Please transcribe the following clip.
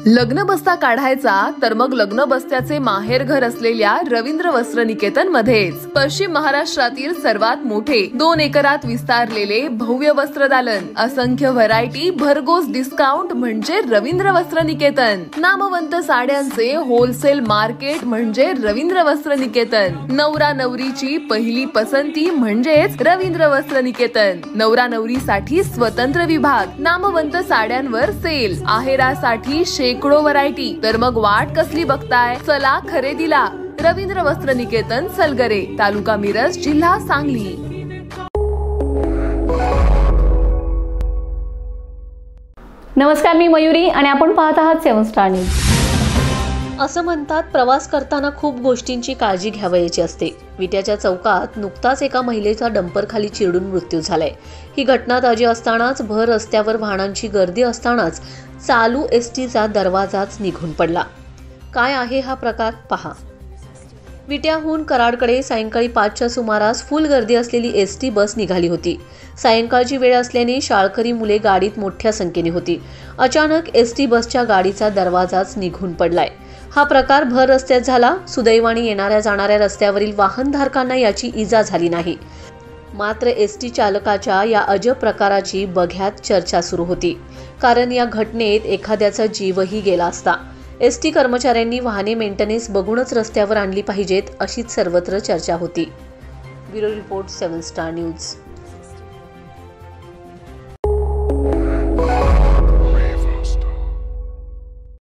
लग्न बस्ता काढायचा तर मग लग्न बस्त्याचे माहेर घर असलेल्या रवींद्र वस्त्र निकेतन मध्येच पश्चिम महाराष्ट्रातील सर्वात मोठे 2 एकरात विस्तारलेले भव्य वस्त्र दालन, असंख्य व्हरायटी, भरघोस डिस्काउंट म्हणजे रवींद्र वस्त्र निकेतन। नामवंत साड्यांचे होलसेल मार्केट म्हणजे रवींद्र वस्त्र निकेतन। नवरा नवरीची पहिली पसंती म्हणजेच रवींद्र वस्त्र निकेतन। नवरा नवरीसाठी स्वतंत्र विभाग, नामवंत साड्यांवर सेल, आहेरासाठी शेकडो व्हरायटी। तर मग वाट कसली बघताय, चला खरेदीला। रवींद्र वस्त्र निकेतन, सलगरे, तालुका मिरज, जिल्हा सांगली। नमस्कार, मी मयुरी आणि आपण पाहत आहात 7 स्टार न्यूज। असं म्हणतात, प्रवास करताना खूप गोष्टींची काळजी घ्यावयाची असते। विट्याच्या चौकात नुकताच एका महिलेचा डंपर खाली चिरडून मृत्यू झालाय। ही घटना ताजी असतानाच भर रस्त्यावर वाहनांची गर्दी असतानाच चालू एसटीचा दरवाजाच निघून पडला। काय आहे हा प्रकार, पहा। विट्याहून कराडकडे सायंकाळी 5च्या सुमारास फुल गर्दी असलेली एसटी बस निघाली होती। सायंकाळची वेळ असल्याने शाळकरी मुले गाडीत मोठ्या संख्येने होती। अचानक एसटी बसच्या गाडीचा दरवाजाच निघून पडलाय। हा प्रकार भर रस्त्यात झाला। सुदैवाने येणाऱ्या जाणाऱ्या रस्त्यावरील वाहनधारकांना याची इजा झाली नाही। मात्र एसटी चालकाच्या या अजब प्रकाराची बघ्यात चर्चा सुरू होती, कारण या घटनेत एखाद्याचा जीवही गेला असता। एसटी कर्मचाऱ्यांनी वाहने मेंटेनन्स बघूनच रस्त्यावर आणली पाहिजेत, अशीच सर्वत्र चर्चा होती। Bureau report 7 star news.